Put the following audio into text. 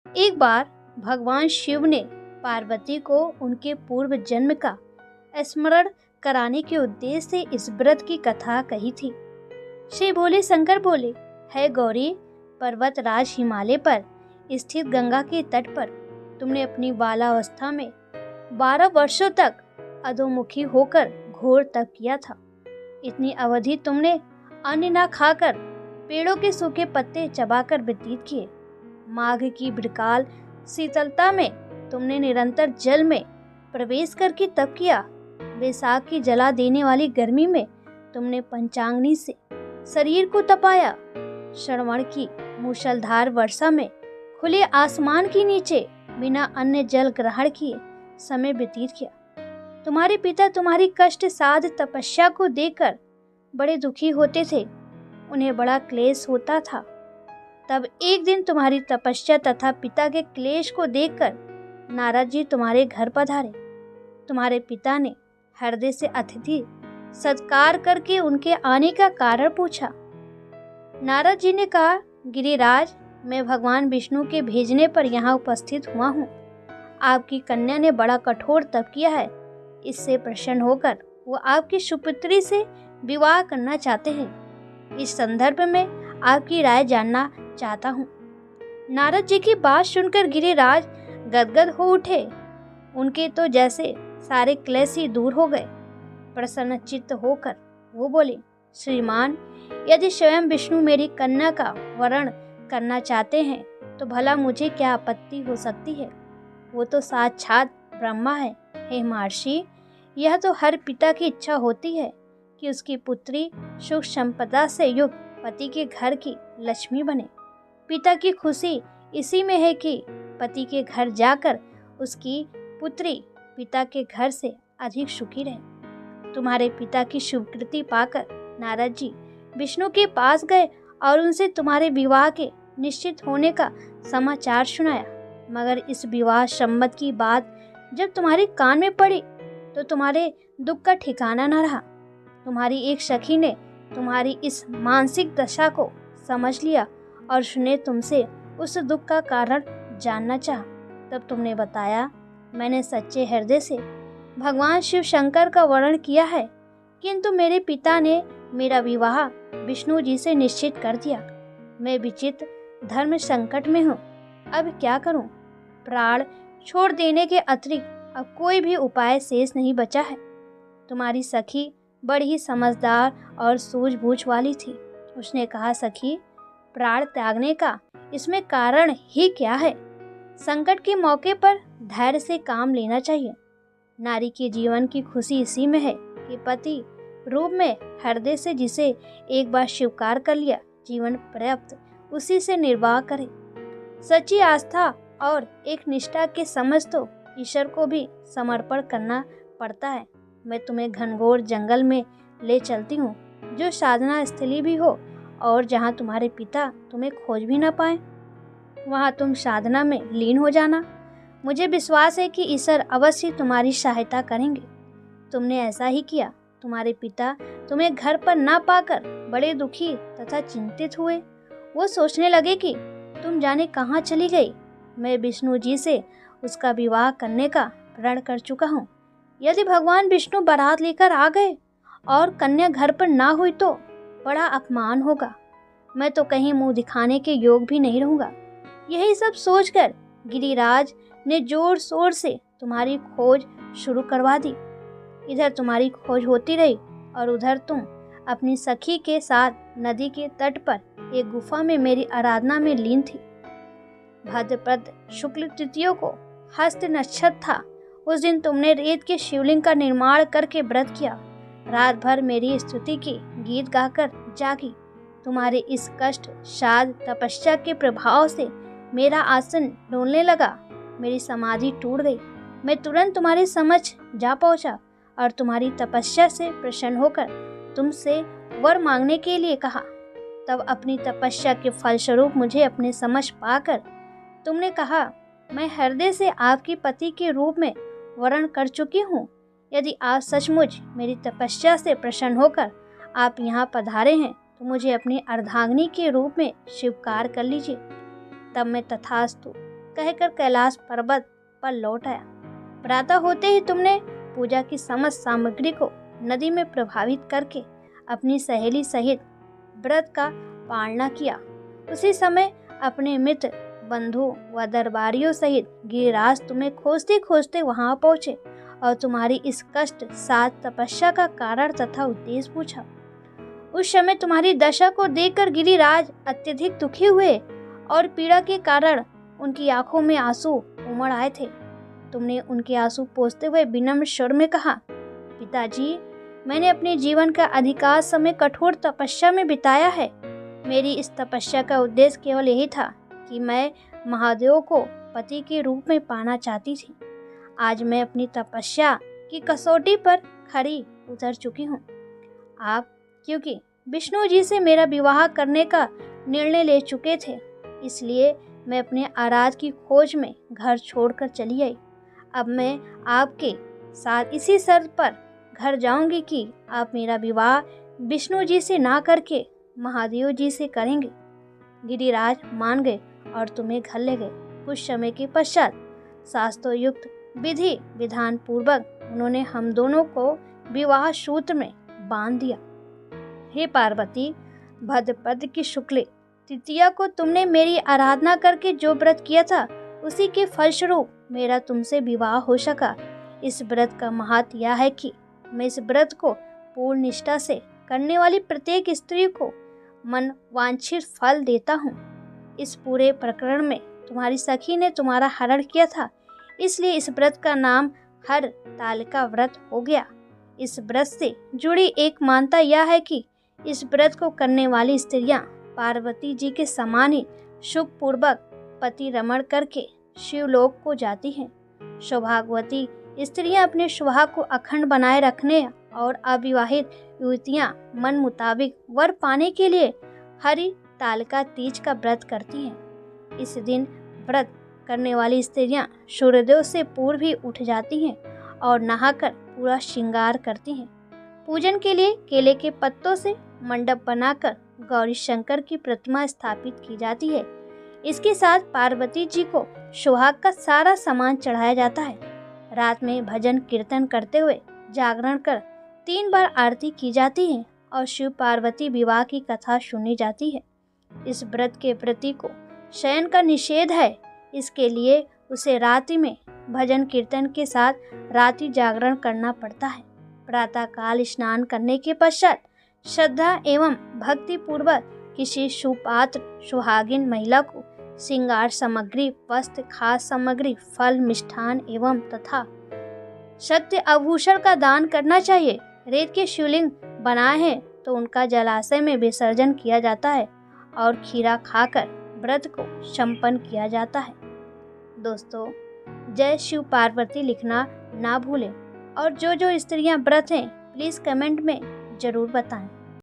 एक बार भगवान शिव ने पार्वती को उनके पूर्व जन्म का स्मरण कराने के उद्देश्य से इस व्रत की कथा कही थी। श्री भोले शंकर बोले, है गौरी, पर्वत राज हिमालय पर स्थित गंगा के तट पर तुमने अपनी बालावस्था में 12 वर्षों तक अधोमुखी होकर घोर तप किया था। इतनी अवधि तुमने अन्न न खाकर पेड़ों के सूखे पत्ते चबाकर व्यतीत किए। माघ की बिरकाल शीतलता में तुमने निरंतर जल में प्रवेश करके तप किया। वैशाख की जला देने वाली गर्मी में तुमने पंचाग्नि से शरीर को तपाया। श्रवण की मूसलधार वर्षा में खुले आसमान के नीचे बिना अन्न जल ग्रहण किए समय व्यतीत किया। तुम्हारे पिता तुम्हारी कष्ट साध तपस्या को देखकर बड़े दुखी होते थे, उन्हें बड़ा क्लेश होता था। तब एक दिन तुम्हारी तपस्या तथा पिता के क्लेश को देखकर नारद जी तुम्हारे घर पधारे। तुम्हारे पिता ने हृदय से अतिथि सत्कार करके उनके आने का कारण पूछा। नारद जी ने कहा, गिरिराज, मैं भगवान विष्णु के भेजने पर यहाँ उपस्थित हुआ हूँ। आपकी कन्या ने बड़ा कठोर तप किया है। इससे प्रसन्न होकर वो आपकी सुपुत्री से विवाह करना चाहते हैं। इस संदर्भ में आपकी राय जानना चाहता हूँ। नारद जी की बात सुनकर गिरिराज गदगद हो उठे। उनके तो जैसे सारे क्लेश ही दूर हो गए। प्रसन्न चित्त होकर वो बोले, श्रीमान, यदि स्वयं विष्णु मेरी कन्या का वरण करना चाहते हैं तो भला मुझे क्या आपत्ति हो सकती है। वो तो साक्षात ब्रह्मा है। हे महर्षि, यह तो हर पिता की इच्छा होती है कि उसकी पुत्री सुख संपदा से युक्त पति के घर की लक्ष्मी बने। पिता की खुशी इसी में है कि पति के घर जाकर उसकी पुत्री पिता के घर से अधिक सुखी रहे। तुम्हारे पिता की शुभकृति पाकर नारद जी विष्णु के पास गए और उनसे तुम्हारे विवाह के निश्चित होने का समाचार सुनाया। मगर इस विवाह सम्मत की बात जब तुम्हारे कान में पड़ी तो तुम्हारे दुख का ठिकाना न रहा। तुम्हारी एक सखी ने तुम्हारी इस मानसिक दशा को समझ लिया और उसने तुमसे उस दुख का कारण जानना चाहा। तब तुमने बताया, मैंने सच्चे हृदय से भगवान शिव शंकर का वर्णन किया है, किंतु मेरे पिता ने मेरा विवाह विष्णु जी से निश्चित कर दिया। मैं विचित्र धर्म संकट में हूँ। अब क्या करूँ? प्राण छोड़ देने के अतिरिक्त अब कोई भी उपाय शेष नहीं बचा है। तुम्हारी सखी बड़ी ही समझदार और सूझबूझ वाली थी। उसने कहा, सखी, प्राण त्यागने का इसमें कारण ही क्या है? संकट के मौके पर धैर्य से काम लेना चाहिए। नारी के जीवन की खुशी इसी में है कि पति रूप में हृदय से जिसे एक बार स्वीकार कर लिया, जीवन पर्याप्त उसी से निर्वाह करे। सच्ची आस्था और एक निष्ठा के समझ तो ईश्वर को भी समर्पण करना पड़ता है। मैं तुम्हें घनघोर जंगल में ले चलती हूँ, जो साधना स्थली भी हो और जहाँ तुम्हारे पिता तुम्हें खोज भी न पाए। वहाँ तुम साधना में लीन हो जाना। मुझे विश्वास है कि ईश्वर अवश्य तुम्हारी सहायता करेंगे। तुमने ऐसा ही किया। तुम्हारे पिता तुम्हें घर पर ना पाकर बड़े दुखी तथा चिंतित हुए। वो सोचने लगे कि तुम जाने कहाँ चली गई। मैं विष्णु जी से उसका विवाह करने का प्रण कर चुका हूँ। यदि भगवान विष्णु बारात लेकर आ गए और कन्या घर पर ना हुई तो बड़ा अपमान होगा। मैं तो कहीं मुंह दिखाने के योग भी नहीं रहूँगा। यही सब सोचकर गिरिराज ने जोर शोर से तुम्हारी खोज शुरू करवा दी। इधर तुम्हारी खोज होती रही और उधर तुम अपनी सखी के साथ नदी के तट पर एक गुफा में मेरी आराधना में लीन थी। भाद्रपद शुक्ल तृतीया को हस्त नक्षत्र था। उस दिन तुमने रेत के शिवलिंग का निर्माण करके व्रत किया। रात भर मेरी स्तुति के गीत गाकर जागी। तुम्हारे इस कष्ट साध तपस्या के प्रभाव से मेरा आसन डोलने लगा। मेरी समाधि टूट गई। मैं तुरंत तुम्हारे समक्ष जा पहुंचा और तुम्हारी तपस्या से प्रसन्न होकर तुमसे वर मांगने के लिए कहा। तब अपनी तपस्या के फलस्वरूप मुझे अपने समक्ष पाकर तुमने कहा, मैं हृदय से आपकी पति के रूप में वर्ण कर चुकी हूँ। यदि आप सचमुच मेरी तपस्या से प्रसन्न होकर आप यहाँ पधारे हैं तो मुझे अपनी अर्धांगिनी के रूप में स्वीकार कर लीजिए। तब मैं तथास्तु कहकर कैलाश पर्वत पर लौट आया। प्रातः होते ही तुमने पूजा की समस्त सामग्री को नदी में प्रभावित करके अपनी सहेली सहित व्रत का पालना किया। उसी समय अपने मित्र, बंधु व दरबारियों सहित गिरिराज तुम्हें खोजते खोजते वहां पहुंचे और तुम्हारी इस कष्ट साथ तपस्या का कारण तथा उद्देश्य पूछा। उस समय तुम्हारी दशा को देखकर गिरिराज अत्यधिक दुखी हुए और पीड़ा के कारण उनकी आंखों में आंसू उमड़ आए थे। तुमने उनके आंसू पोंछते हुए विनम्र स्वर में कहा, पिताजी, मैंने अपने जीवन का अधिकांश समय कठोर तपस्या में बिताया है। मेरी इस तपस्या का उद्देश्य केवल यही था कि मैं महादेव को पति के रूप में पाना चाहती थी। आज मैं अपनी तपस्या की कसौटी पर खरी उतर चुकी हूँ। आप क्योंकि विष्णु जी से मेरा विवाह करने का निर्णय ले चुके थे, इसलिए मैं अपने आराध की खोज में घर छोड़कर चली आई। अब मैं आपके साथ इसी शर्त पर घर जाऊंगी कि आप मेरा विवाह विष्णु जी से ना करके महादेव जी से करेंगे। गिरिराज मान गए और तुम्हें घर ले गए। कुछ समय के पश्चात शास्त्रोक्त विधि विधान पूर्वक उन्होंने हम दोनों को विवाह सूत्र में बांध दिया। हे पार्वती, भद्रपद की शुक्ल तृतीया को तुमने मेरी आराधना करके जो व्रत किया था, उसी के फलस्वरूप मेरा तुमसे विवाह हो सका। इस व्रत का महत्व यह है कि मैं इस व्रत को पूर्ण निष्ठा से करने वाली प्रत्येक स्त्री को मन वांछित फल देता हूँ। इस पूरे प्रकरण में तुम्हारी सखी ने तुम्हारा हरण किया था, इसलिए इस व्रत का नाम हर तालिका व्रत हो गया। इस व्रत से जुड़ी एक मान्यता यह है कि इस व्रत को करने वाली स्त्रियां पार्वती जी के समान ही सुख पूर्वक पति रमण करके शिवलोक को जाती हैं। सौभाग्यवती स्त्रियां अपने सुहाग को अखंड बनाए रखने और अविवाहित युवतियां मन मुताबिक वर पाने के लिए हरि तालिका तीज का व्रत करती हैं। इस दिन व्रत करने वाली स्त्रियां सूर्योदय से पूर्व ही उठ जाती हैं और नहाकर पूरा श्रृंगार करती हैं। पूजन के लिए केले के पत्तों से मंडप बनाकर गौरी शंकर की प्रतिमा स्थापित की जाती है। इसके साथ पार्वती जी को सुहाग का सारा सामान चढ़ाया जाता है। रात में भजन कीर्तन करते हुए जागरण कर 3 बार आरती की जाती है और शिव पार्वती विवाह की कथा सुनी जाती है। इस व्रत के व्रती को शयन का निषेध है, इसके लिए उसे रात्रि में भजन कीर्तन के साथ रात्रि जागरण करना पड़ता है। प्रातः काल स्नान करने के पश्चात श्रद्धा एवं भक्ति पूर्वक किसी सुपात्र सुहागिन महिला को श्रृंगार सामग्री, वस्त्र, खास सामग्री, फल, मिष्ठान एवं तथा शक्ति आभूषण का दान करना चाहिए। रेत के शिवलिंग बनाए हैं तो उनका जलाशय में विसर्जन किया जाता है और खीरा खाकर व्रत को संपन्न किया जाता है। दोस्तों, जय शिव पार्वती लिखना ना भूलें और जो स्त्रियां व्रत हैं प्लीज़ कमेंट में ज़रूर बताएं।